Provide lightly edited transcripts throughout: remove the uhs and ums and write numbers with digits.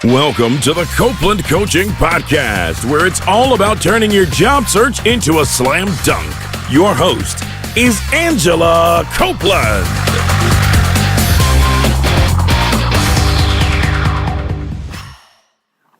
Welcome to the Copeland Coaching Podcast, where it's all about turning your job search into a slam dunk. Your host is Angela Copeland.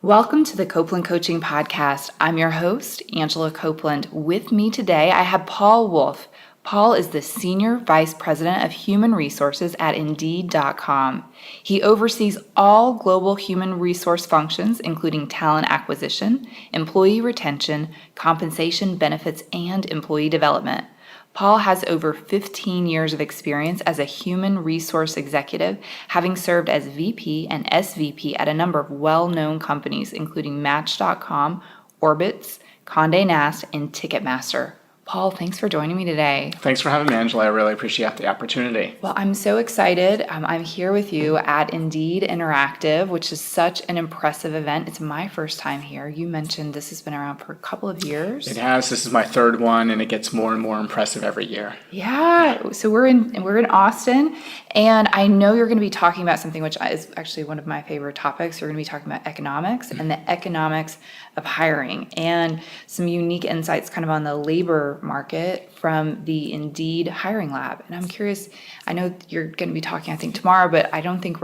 Welcome to the Copeland Coaching Podcast. I'm your host, Angela Copeland. With me today, I have Paul Wolfe. Paul is the Senior Vice President of Human Resources at Indeed.com. He oversees all global human resource functions, including talent acquisition, employee retention, compensation, benefits, and employee development. Paul has over 15 years of experience as a human resource executive, having served as VP and SVP at a number of well-known companies, including Match.com, Orbitz, Conde Nast, and Ticketmaster. Paul, thanks for joining me today. Thanks for having me, Angela. I really appreciate the opportunity. Well, I'm so excited. I'm here with you at Indeed Interactive, which is such an impressive event. It's my first time here. You mentioned this has been around for a couple of years. It has. This is my third one, and it gets more and more impressive every year. Yeah. So we're in Austin, and I know you're going to be talking about something which is actually one of my favorite topics. You're going to be talking about economics and the economics of hiring and some unique insights kind of on the labor market from the Indeed Hiring Lab. And I'm curious, I know you're going to be talking, I think, tomorrow, but I don't think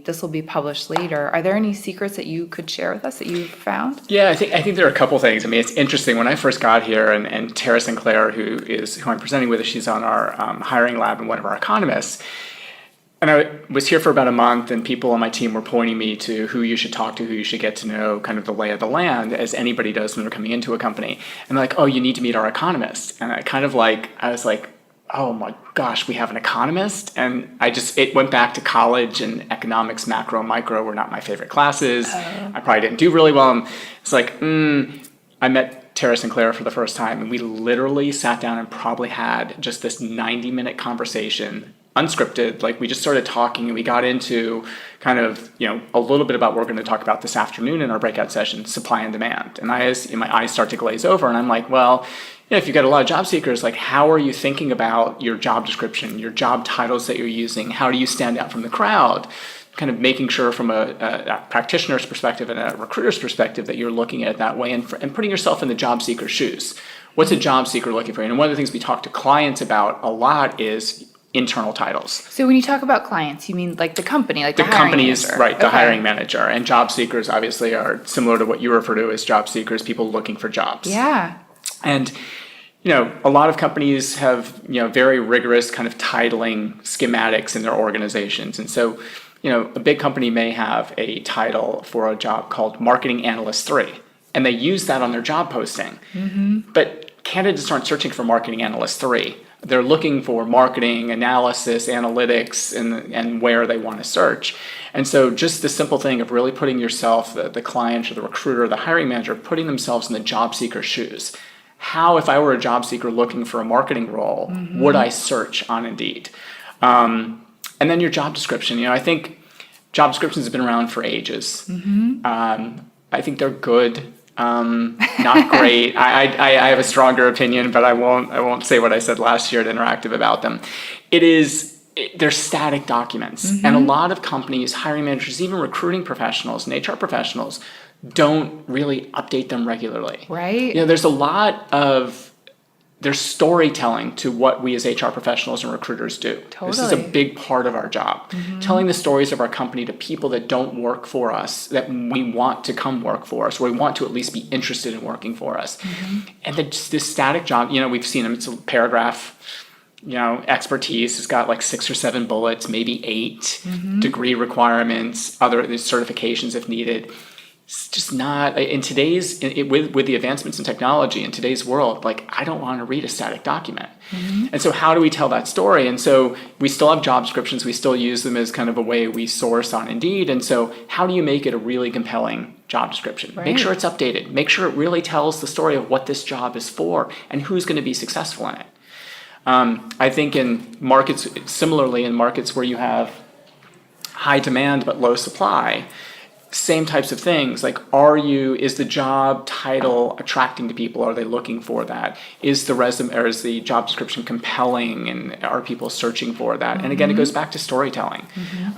this will be published later. Are there any secrets that you could share with us that you've found? Yeah, I think there are a couple things. I mean, it's interesting. When I first got here, and Tara Sinclair, who I'm presenting with, she's on our hiring lab and one of our economists. And I was here for about a month, and people on my team were pointing me to who you should talk to, who you should get to know, kind of the lay of the land, as anybody does when they're coming into a company. And they're like, oh, you need to meet our economist. And I was like, oh my gosh, we have an economist? And it went back to college, and economics, macro, micro were not my favorite classes. I probably didn't do really well. It's like, I met Tara Sinclair for the first time, and we literally sat down and probably had just this 90-minute conversation, unscripted. Like, we just started talking, and we got into kind of, a little bit about what we're going to talk about this afternoon in our breakout session, supply and demand. And my eyes start to glaze over, and I'm like, well, if you've got a lot of job seekers, like, how are you thinking about your job description, your job titles that you're using? How do you stand out from the crowd? Kind of making sure from a practitioner's perspective and a recruiter's perspective that you're looking at it that way, and putting yourself in the job seeker's shoes. What's a job seeker looking for? And one of the things we talk to clients about a lot is internal titles. So when you talk about clients, you mean like the company, like the hiring manager? Right, the hiring manager. And job seekers obviously are similar to what you refer to as job seekers, people looking for jobs. Yeah. And a lot of companies have very rigorous kind of titling schematics in their organizations. And so a big company may have a title for a job called Marketing Analyst 3, and they use that on their job posting. Mm-hmm. But candidates aren't searching for Marketing Analyst 3. They're looking for marketing, analysis, analytics, and where they want to search. And so just the simple thing of really putting yourself, the client or the recruiter or the hiring manager, putting themselves in the job seeker's shoes. How, if I were a job seeker looking for a marketing role, would I search on Indeed? And then your job description. I think job descriptions have been around for ages. Mm-hmm. I think they're good. Not great. I have a stronger opinion, but I won't say what I said last year at Interactive about them. They're static documents. Mm-hmm. And a lot of companies, hiring managers, even recruiting professionals and HR professionals don't really update them regularly. Right. There's storytelling to what we as HR professionals and recruiters do. Totally. This is a big part of our job. Mm-hmm. Telling the stories of our company to people that don't work for us, that we want to come work for us, or we want to at least be interested in working for us. Mm-hmm. And this static job, we've seen them, it's a paragraph, expertise. It's got like 6 or 7 bullets, maybe 8, mm-hmm. degree requirements, other certifications if needed. It's just not in today's with the advancements in technology in today's world. Like, I don't want to read a static document. Mm-hmm. And so how do we tell that story? And so we still have job descriptions. We still use them as kind of a way we source on Indeed. And so how do you make it a really compelling job description? Right. Make sure it's updated. Make sure it really tells the story of what this job is for and who's going to be successful in it. I think in markets where you have high demand but low supply, Same types of things, like is the job title attracting to people? Are they looking for that? Is the resume or is the job description compelling, and are people searching for that? And again, it goes back to storytelling.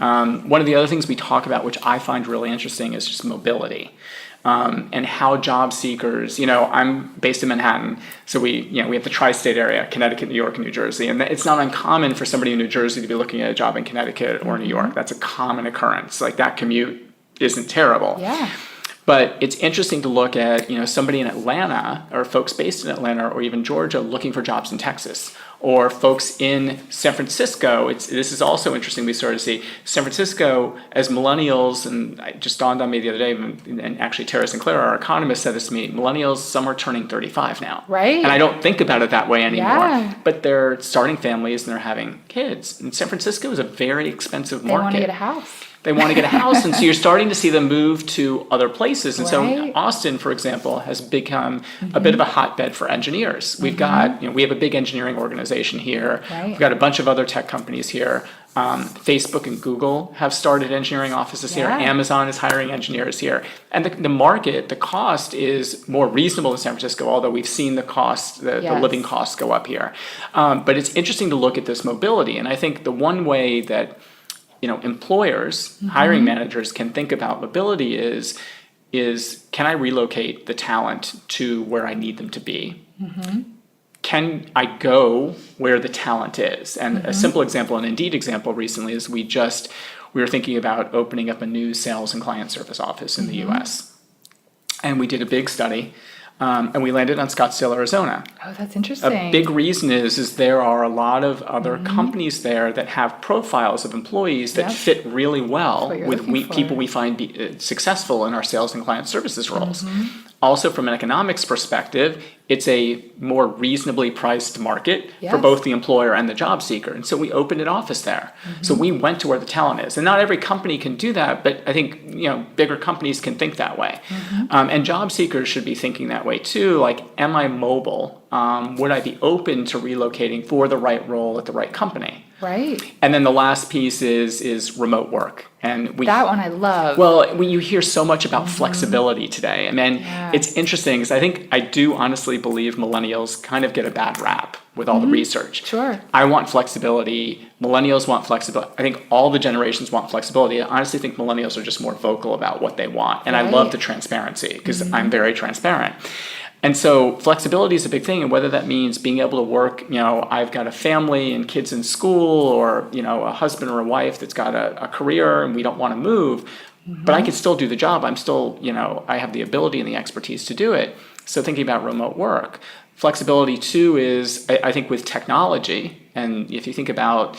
One of the other things we talk about, which I find really interesting, is just mobility. And how job seekers, I'm based in Manhattan, so we have the tri-state area, Connecticut, New York, and New Jersey, and it's not uncommon for somebody in New Jersey to be looking at a job in Connecticut or New York. That's a common occurrence. Like, that commute isn't terrible. Yeah. But it's interesting to look at, somebody in Atlanta, or folks based in Atlanta or even Georgia looking for jobs in Texas, or folks in San Francisco. This is also interesting. We started to see San Francisco as millennials, and it just dawned on me the other day, and actually Tara Sinclair, our economist, said this to me, millennials, some are turning 35 now. Right. And I don't think about it that way anymore. Yeah. But they're starting families and they're having kids. And San Francisco is a very expensive market. They want to get a house. They want to get a house, and so you're starting to see them move to other places. And Right. so Austin, for example, has become a bit of a hotbed for engineers. We've got, we have a big engineering organization here. Right. We've got a bunch of other tech companies here. Facebook and Google have started engineering offices here. Yeah. Amazon is hiring engineers here. And the market, the cost is more reasonable in San Francisco, although we've seen the cost, the Yes. living costs go up here. But it's interesting to look at this mobility. And I think the one way that employers, hiring managers can think about mobility is can I relocate the talent to where I need them to be? Can I go where the talent is? And a simple example, an Indeed example recently, is we were thinking about opening up a new sales and client service office in the US. And we did a big study. And we landed on Scottsdale, Arizona. Oh, that's interesting. A big reason is there are a lot of other companies there that have profiles of employees that fit really well with people we find successful in our sales and client services roles. Also, from an economics perspective, it's a more reasonably priced market for both the employer and the job seeker. And so we opened an office there. So we went to where the talent is. And not every company can do that, but I think bigger companies can think that way. And job seekers should be thinking that way too. Like, am I mobile? Would I be open to relocating for the right role at the right company? Right. And then the last piece is remote work. And that one I love. Well, you hear so much about flexibility today. I mean, it's interesting because I do honestly believe millennials kind of get a bad rap with all the research. Sure. I want flexibility. Millennials want flexibility. I think all the generations want flexibility. I honestly think millennials are just more vocal about what they want. And I love the transparency because I'm very transparent. And so flexibility is a big thing, and whether that means being able to work, I've got a family and kids in school, or, a husband or a wife that's got a career and we don't want to move, but I can still do the job. I'm still, I have the ability and the expertise to do it. So thinking about remote work. Flexibility too is, I think, with technology, and if you think about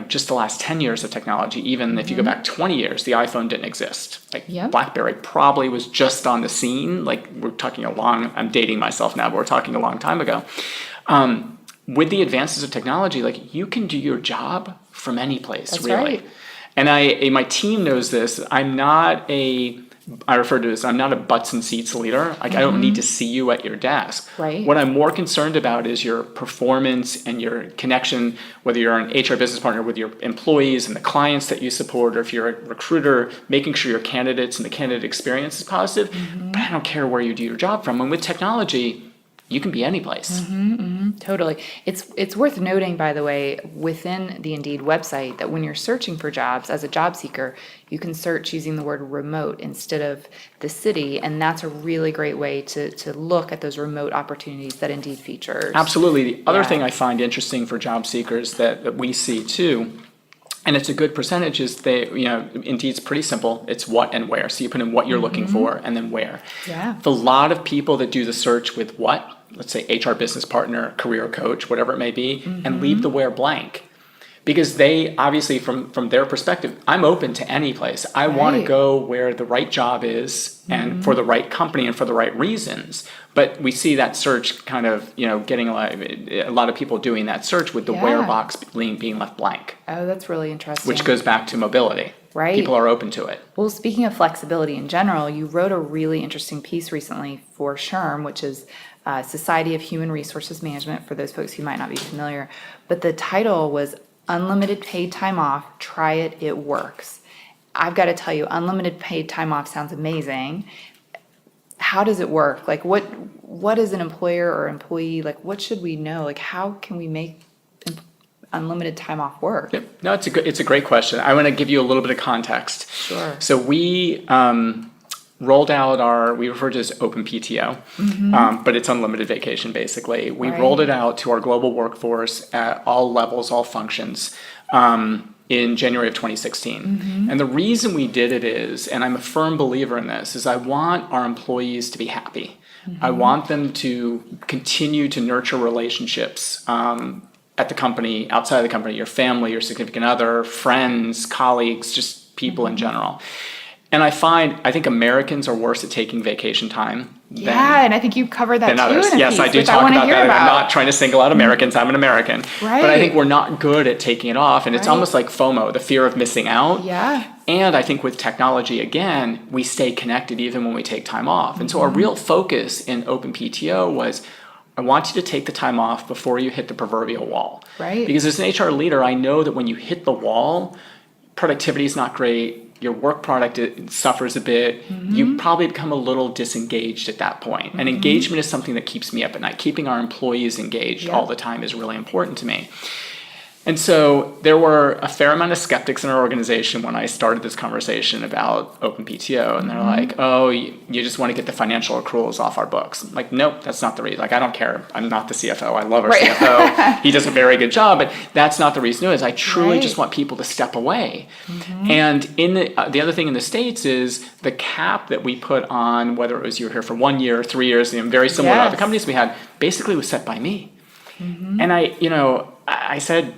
just the last 10 years of technology, even if you go back 20 years, the iPhone didn't exist. BlackBerry probably was just on the scene. Like, I'm dating myself now, but we're talking a long time ago. With the advances of technology, like, you can do your job from any place. That's really. Right. And my team knows this. I refer to it as, I'm not a butts and seats leader. Like, I don't need to see you at your desk. Right. What I'm more concerned about is your performance and your connection, whether you're an HR business partner with your employees and the clients that you support, or if you're a recruiter, making sure your candidates and the candidate experience is positive. But I don't care where you do your job from. And with technology, you can be any place. Totally. It's worth noting, by the way, within the Indeed website, that when you're searching for jobs as a job seeker, you can search using the word remote instead of the city, and that's a really great way to look at those remote opportunities that Indeed features. Absolutely. The other thing I find interesting for job seekers that we see too, and it's a good percentage, is Indeed's pretty simple. It's what and where. So you put in what you're looking for and then where. Yeah. A lot of people that do the search with what, let's say HR business partner, career coach, whatever it may be, and leave the where blank. Because they, obviously, from their perspective, I'm open to any place. I want to go where the right job is and for the right company and for the right reasons. But we see that search kind of, getting a lot of people doing that search with the where box being left blank. Oh, that's really interesting. Which goes back to mobility. Right. People are open to it. Well, speaking of flexibility in general, you wrote a really interesting piece recently for SHRM, which is Society of Human Resources Management, for those folks who might not be familiar. But the title was Unlimited Paid Time Off, Try It, It Works. I've got to tell you, unlimited paid time off sounds amazing. How does it work? Like, what is an employer or employee, like, what should we know? Like, how can we make unlimited time off work? Yep. No, it's a great question. I want to give you a little bit of context. Sure. So we rolled out we refer to it as open PTO, but it's unlimited vacation basically. We rolled it out to our global workforce at all levels, all functions, in January of 2016. And the reason we did it is, and I'm a firm believer in this, is I want our employees to be happy. I want them to continue to nurture relationships at the company, outside of the company, your family, your significant other, friends, colleagues, just people in general. And I think Americans are worse at taking vacation time and I think you covered that than too others. in a Yes, piece, I do which talk I about that. about. I'm not trying to single out Americans. I'm an American. Right. But I think we're not good at taking it off. And it's almost like FOMO, the fear of missing out. Yeah. And I think with technology, again, we stay connected even when we take time off. And so our real focus in Open PTO was, I want you to take the time off before you hit the proverbial wall. Right. Because as an HR leader, I know that when you hit the wall, productivity is not great. Your work product suffers a bit. You probably become a little disengaged at that point. And engagement is something that keeps me up at night. Keeping our employees engaged all the time is really important to me. And so there were a fair amount of skeptics in our organization when I started this conversation about Open PTO. And they're like, oh, you just want to get the financial accruals off our books. I'm like, nope, that's not the reason. Like, I don't care. I'm not the CFO. I love our CFO. He does a very good job. But that's not the reason it is. I truly just want people to step away. And in the other thing in the States is the cap that we put on, whether it was you were here for 1 year, 3 years, very similar to other companies we had, basically was set by me. And I said,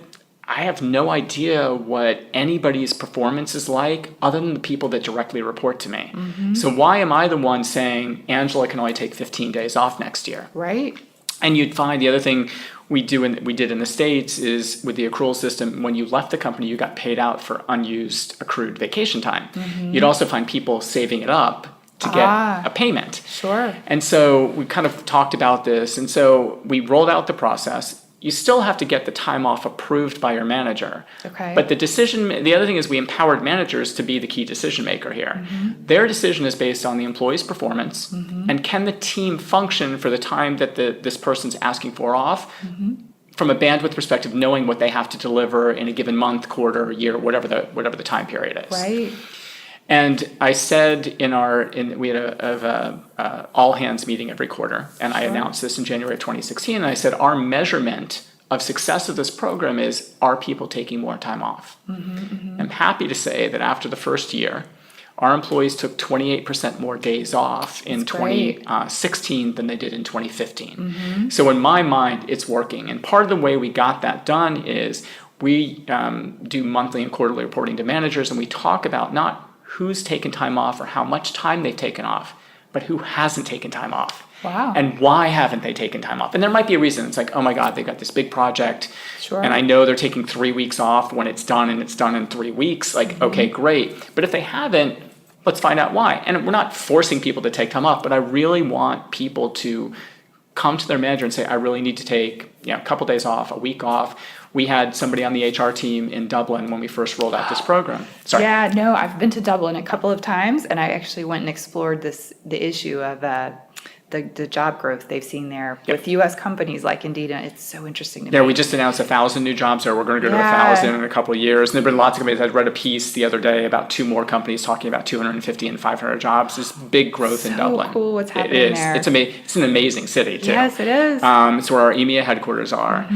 I have no idea what anybody's performance is like other than the people that directly report to me. So why am I the one saying Angela can only take 15 days off next year? Right. And you'd find the other thing we did in the States is with the accrual system, when you left the company, you got paid out for unused accrued vacation time. You'd also find people saving it up to get a payment. Sure. And so we kind of talked about this. And so we rolled out the process. You still have to get the time off approved by your manager. Okay. But the other thing is we empowered managers to be the key decision maker here. Their decision is based on the employee's performance and can the team function for the time that this person's asking for off from a bandwidth perspective, knowing what they have to deliver in a given month, quarter, year, whatever the time period is. Right. And I said we had a all hands meeting every quarter, and I announced this in January of 2016. And I said our measurement of success of this program is, are people taking more time off? I'm happy to say that after the first year, our employees took 28% more days off in 2016 than they did in 2015. So in my mind, it's working. And part of the way we got that done is we do monthly and quarterly reporting to managers, and we talk about not who's taken time off or how much time they've taken off, but who hasn't taken time off. Wow. And why haven't they taken time off? And there might be a reason. It's like, oh my God, they've got this big project. Sure. And I know they're taking 3 weeks off when it's done, and it's done in 3 weeks. Like, okay, great. But if they haven't, let's find out why. And we're not forcing people to take time off, but I really want people to come to their manager and say, I really need to take a couple days off, a week off. We had somebody on the HR team in Dublin when we first rolled out this program. Sorry. Yeah, no, I've been to Dublin a couple of times, and I actually went and explored the issue of the job growth they've seen there with U.S. companies like Indeed, and it's so interesting to me. Yeah, we just announced 1,000 new jobs there. We're going to go to 1,000 in a couple of years. And there have been lots of companies. I read a piece the other day about 2 more companies talking about 250 and 500 jobs. There's big growth in Dublin. So cool what's happening there. It's an amazing city, too. Yes, it is. It's where our EMEA headquarters are.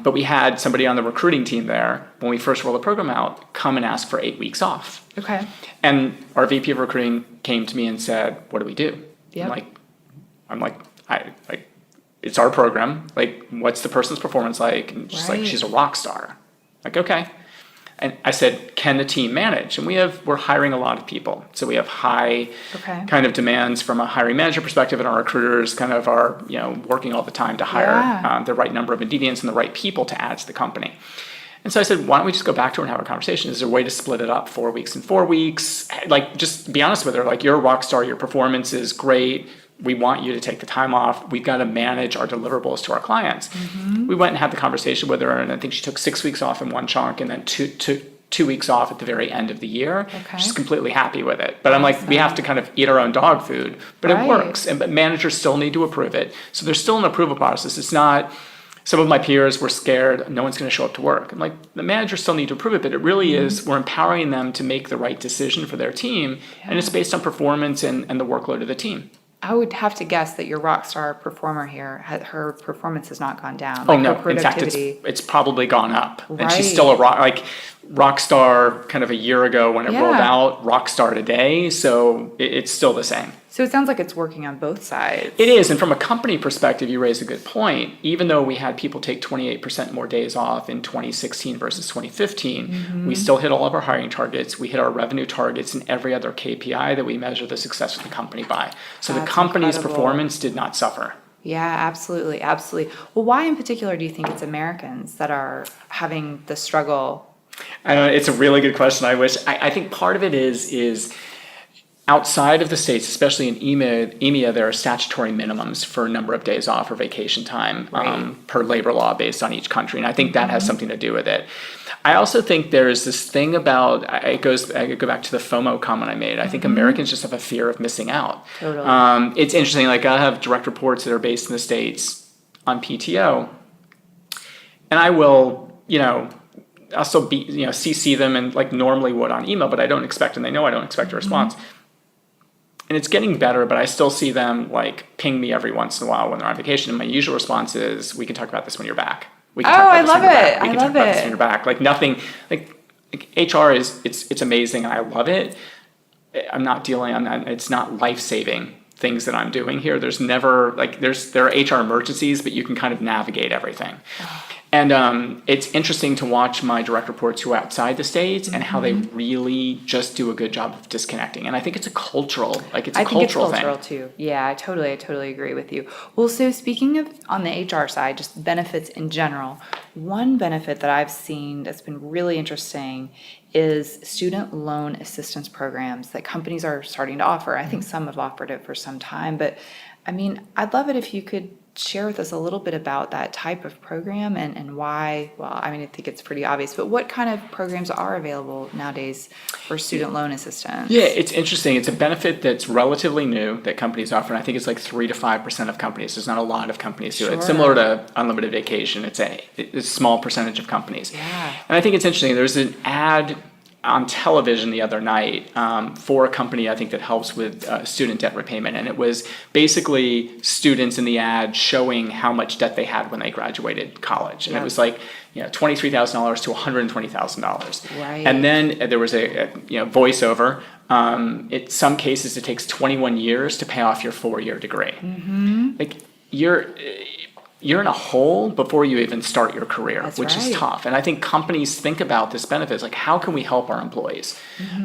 But we had somebody on the recruiting team there, when we first rolled the program out, come and ask for 8 weeks off. Okay. And our VP of recruiting came to me and said, what do we do? Yep. I'm like, it's our program. Like, what's the person's performance like? And she's like, she's a rock star. Like, okay. And I said, can the team manage? And we're hiring a lot of people. So we have high kind of demands from a hiring manager perspective, and our recruiters kind of are, working all the time to hire the right number of Indeedians and the right people to add to the company. And so I said, why don't we just go back to her and have a conversation? Is there a way to split it up 4 weeks and 4 weeks? Like, just be honest with her. Like, you're a rock star. Your performance is great. We want you to take the time off. We've got to manage our deliverables to our clients. We went and had the conversation with her, and I think she took 6 weeks off in one chunk, and then two 2 weeks off at the very end of the year. Okay. She's completely happy with it. But I'm like, we have to kind of eat our own dog food, but it works. But managers still need to approve it. So there's still an approval process. It's not, some of my peers were scared, no one's going to show up to work. I'm like, the managers still need to approve it, but it really is, we're empowering them to make the right decision for their team. And it's based on performance and the workload of the team. I would have to guess that your rock star performer here, her performance has not gone down. Oh no! Her In fact, productivity. it's probably gone up, and she's Right. still a rock star kind of a year ago when it rolled out. Rock star today, so it's still the same. So it sounds like it's working on both sides. It is, and from a company perspective, you raise a good point. Even though we had people take 28% more days off in 2016 versus 2015, we still hit all of our hiring targets. We hit our revenue targets and every other KPI that we measure the success of the company by. So the company's performance did not suffer. Yeah, absolutely, absolutely. Well, why in particular do you think it's Americans that are having the struggle? I don't know, it's a really good question. I think part of it is outside of the States, especially in EMEA, there are statutory minimums for a number of days off or vacation time per labor law based on each country. And I think that has something to do with it. I also think there's this thing about, I go back to the FOMO comment I made. I think Americans just have a fear of missing out. Totally. It's interesting, like I have direct reports that are based in the States on PTO. And I will, I'll still be, CC them and like normally would on email, but I don't expect, and they know I don't expect a response. And it's getting better, but I still see them like ping me every once in a while when they're on vacation. And my usual response is, we can talk about this when you're back. We can talk about this when you're back. We can talk about this when you're back. Like nothing, like HR it's amazing and I love it. I'm not dealing on that. It's not life-saving things that I'm doing here. There's never, like there are HR emergencies, but you can kind of navigate everything. And it's interesting to watch my direct reports who are outside the States and how they really just do a good job of disconnecting. And I think it's a cultural, thing. I think it's cultural too. Yeah, I totally agree with you. Well, so speaking of on the HR side, just benefits in general, one benefit that I've seen that's been really interesting is student loan assistance programs that companies are starting to offer. I think some have offered it for some time, but I mean, I'd love it if you could share with us a little bit about that type of program and why. Well, I mean, I think it's pretty obvious, but what kind of programs are available nowadays for student loan assistance? Yeah, it's interesting. It's a benefit that's relatively new that companies offer, and I think it's like 3 to 5% of companies. There's not a lot of companies do it. It's similar to unlimited vacation. It's a small percentage of companies. Yeah. And I think it's interesting. There's an ad on television the other night for a company, I think, that helps with student debt repayment. And it was basically students in the ad showing how much debt they had when they graduated college. And it was like, $23,000 to $120,000. Right. And then there was a voiceover. In some cases, it takes 21 years to pay off your 4-year degree. Like you're in a hole before you even start your career, which is tough. And I think companies think about this benefit. It's like, how can we help our employees?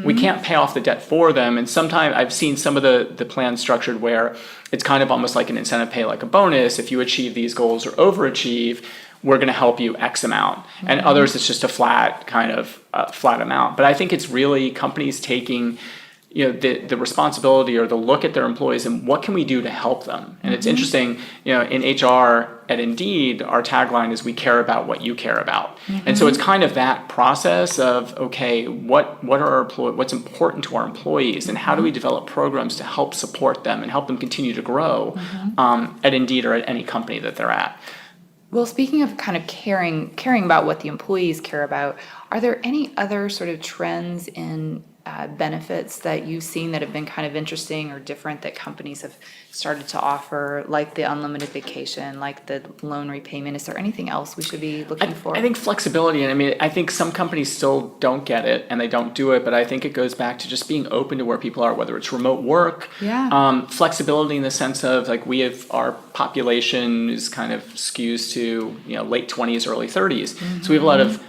We can't pay off the debt for them. And sometimes I've seen some of the plans structured where it's kind of almost like an incentive pay, like a bonus. If you achieve these goals or overachieve, we're going to help you X amount. And others, it's just a flat amount. But I think it's really companies taking the responsibility or the look at their employees and what can we do to help them. And it's interesting, in HR at Indeed, our tagline is, we care about what you care about. And so it's kind of that process of, okay, what's important to our employees and how do we develop programs to help support them and help them continue to grow at Indeed or at any company that they're at. Well, speaking of kind of caring about what the employees care about, are there any other sort of trends in benefits that you've seen that have been kind of interesting or different that companies have started to offer, like the unlimited vacation, like the loan repayment? Is there anything else we should be looking for? I think flexibility, and I mean, I think some companies still don't get it and they don't do it, but I think it goes back to just being open to where people are, whether it's remote work, flexibility in the sense of like our population is kind of skews to late 20s, early 30s. So we have a lot of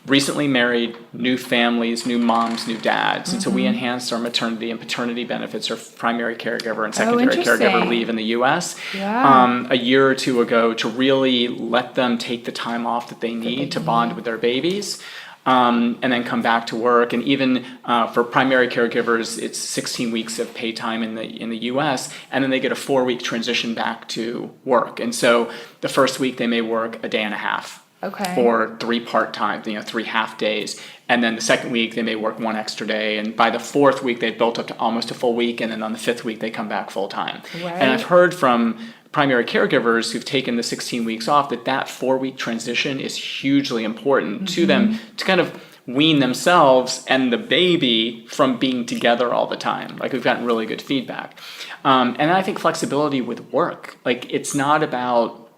recently married, new families, new moms, new dads. And so we enhanced our maternity and paternity benefits, or primary caregiver and secondary caregiver leave in the US a year or two ago to really let them take the time off that they need to bond with their babies. And then come back to work. And even for primary caregivers, it's 16 weeks of pay time in the US, and then they get a 4-week transition back to work. And so the first week they may work a day and a half. Okay. or 3 part-time, 3 half days. And then the second week, they may work 1 extra day. And by the 4th week, they've built up to almost a full week. And then on the 5th week, they come back full time. Right. And I've heard from primary caregivers who've taken the 16 weeks off that 4-week transition is hugely important to them to kind of wean themselves and the baby from being together all the time. Like, we've gotten really good feedback. And I think flexibility with work, like, it's not about,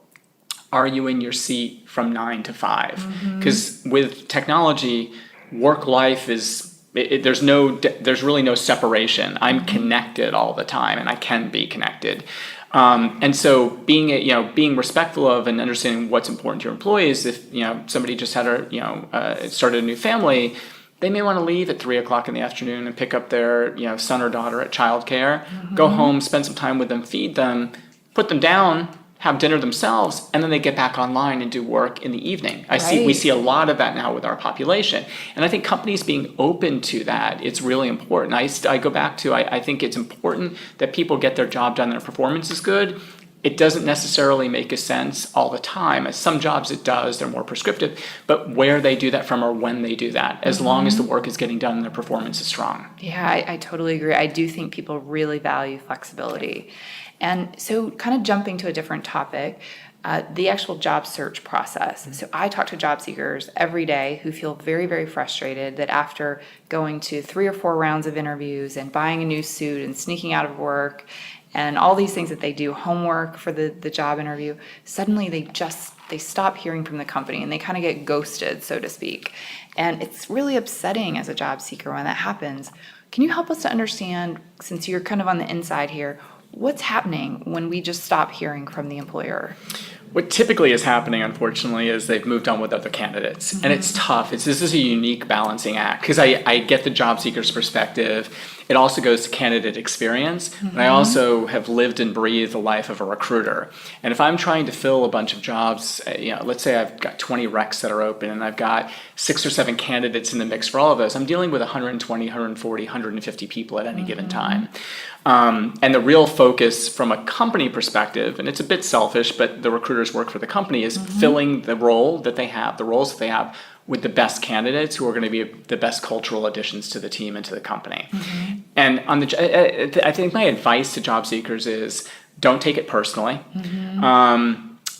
are you in your seat from 9 to 5? Because with technology, work life is, there's really no separation. I'm connected all the time, and I can be connected. And so being respectful of and understanding what's important to your employees. If somebody just had started a new family, they may want to leave at 3 o'clock in the afternoon and pick up their son or daughter at childcare, go home, spend some time with them, feed them, put them down, have dinner themselves, and then they get back online and do work in the evening. We see a lot of that now with our population. And I think companies being open to that, it's really important. I go back to, I think it's important that people get their job done and their performance is good. It doesn't necessarily make a sense all the time. As some jobs it does, they're more prescriptive, but where they do that from or when they do that, as long as the work is getting done and their performance is strong. Yeah, I totally agree. I do think people really value flexibility. And so kind of jumping to a different topic, the actual job search process. So I talk to job seekers every day who feel very, very frustrated that after going to 3 or 4 rounds of interviews and buying a new suit and sneaking out of work and all these things that they do, homework for the job interview, suddenly they stop hearing from the company and they kind of get ghosted, so to speak. And it's really upsetting as a job seeker when that happens. Can you help us to understand, since you're kind of on the inside here, what's happening when we just stop hearing from the employer? What typically is happening, unfortunately, is they've moved on with other candidates. And it's tough. This is a unique balancing act, because I get the job seeker's perspective. It also goes to candidate experience. And I also have lived and breathed the life of a recruiter. And if I'm trying to fill a bunch of jobs, let's say I've got 20 recs that are open and I've got 6 or 7 candidates in the mix for all of those, I'm dealing with 120, 140, 150 people at any given time. And the real focus from a company perspective, and it's a bit selfish, but the recruiters work for the company, is filling the roles that they have with the best candidates who are going to be the best cultural additions to the team and to the company. And I think my advice to job seekers is, don't take it personally.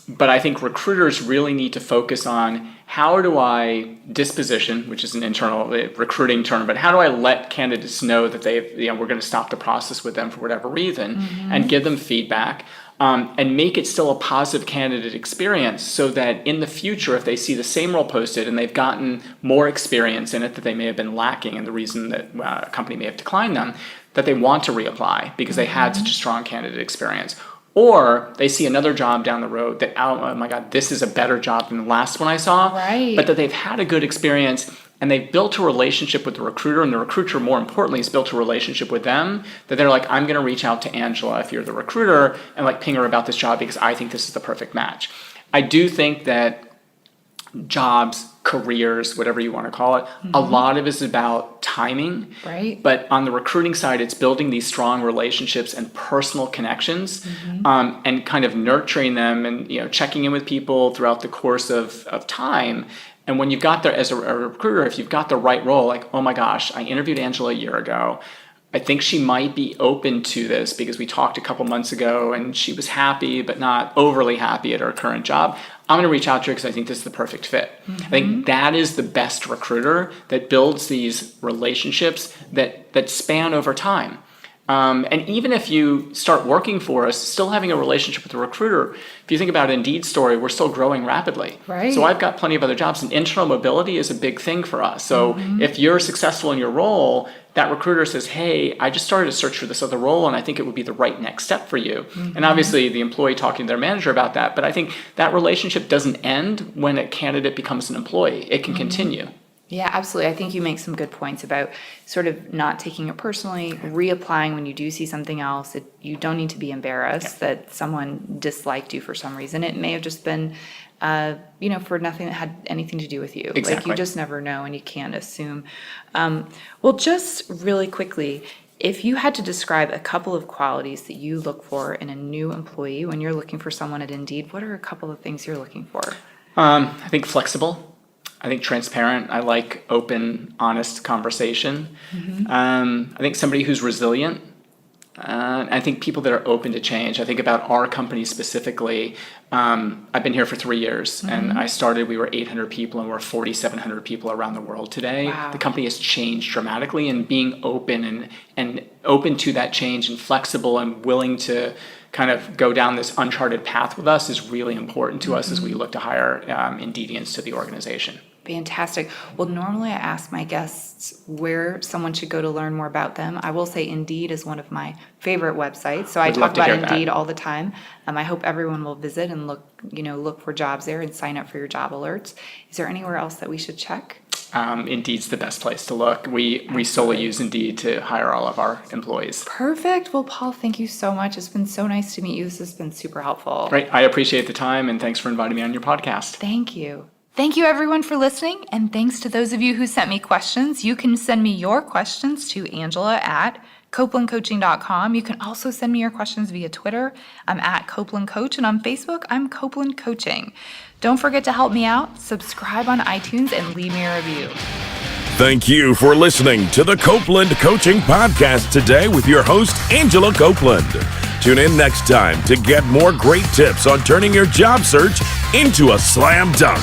But I think recruiters really need to focus on, how do I disposition, which is an internal recruiting term, but how do I let candidates know that we're going to stop the process with them for whatever reason, and give them feedback, and make it still a positive candidate experience, so that in the future, if they see the same role posted and they've gotten more experience in it that they may have been lacking, and the reason that a company may have declined them, that they want to reapply because they had such a strong candidate experience. Or they see another job down the road that, oh my God, this is a better job than the last one I saw. Right. But that they've had a good experience and they've built a relationship with the recruiter, and the recruiter, more importantly, has built a relationship with them, that they're like, I'm going to reach out to Angela, if you're the recruiter, and like ping her about this job because I think this is the perfect match. I do think that jobs, careers, whatever you want to call it, a lot of it is about timing. Right. But on the recruiting side, it's building these strong relationships and personal connections, and kind of nurturing them, and checking in with people throughout the course of time. And when you've got there as a recruiter, if you've got the right role, like, oh my gosh, I interviewed Angela a year ago. I think she might be open to this because we talked a couple months ago and she was happy, but not overly happy at her current job. I'm going to reach out to her because I think this is the perfect fit. I think that is the best recruiter that builds these relationships that span over time. And even if you start working for us, still having a relationship with the recruiter, if you think about Indeed's story, we're still growing rapidly. Right. So I've got plenty of other jobs, and internal mobility is a big thing for us. So if you're successful in your role, that recruiter says, hey, I just started to search for this other role, and I think it would be the right next step for you. And obviously the employee talking to their manager about that, but I think that relationship doesn't end when a candidate becomes an employee. It can continue. Yeah, absolutely. I think you make some good points about sort of not taking it personally, reapplying when you do see something else. You don't need to be embarrassed that someone disliked you for some reason. It may have just been, for nothing that had anything to do with you. Exactly. Like, you just never know, and you can't assume. Well, just really quickly, if you had to describe a couple of qualities that you look for in a new employee when you're looking for someone at Indeed, what are a couple of things you're looking for? I think flexible. I think transparent. I like open, honest conversation. I think somebody who's resilient. I think people that are open to change. I think about our company specifically. I've been here for 3 years, and I started, we were 800 people, and we're 4,700 people around the world today. Wow. The company has changed dramatically, and being open and open to that change and flexible and willing to kind of go down this uncharted path with us is really important to us as we look to hire Indeedians to the organization. Fantastic. Well, normally I ask my guests where someone should go to learn more about them. I will say Indeed is one of my favorite websites, so I talk about Indeed all the time. I hope everyone will visit and look for jobs there and sign up for your job alerts. Is there anywhere else that we should check? Indeed's the best place to look. We solely use Indeed to hire all of our employees. Perfect. Well, Paul, thank you so much. It's been so nice to meet you. This has been super helpful. Right. I appreciate the time, and thanks for inviting me on your podcast. Thank you. Thank you, everyone, for listening, and thanks to those of you who sent me questions. You can send me your questions to Angela@CopelandCoaching.com. You can also send me your questions via Twitter. I'm at Copeland Coach, and on Facebook, I'm Copeland Coaching. Don't forget to help me out, subscribe on iTunes, and leave me a review. Thank you for listening to the Copeland Coaching Podcast today with your host, Angela Copeland. Tune in next time to get more great tips on turning your job search into a slam dunk.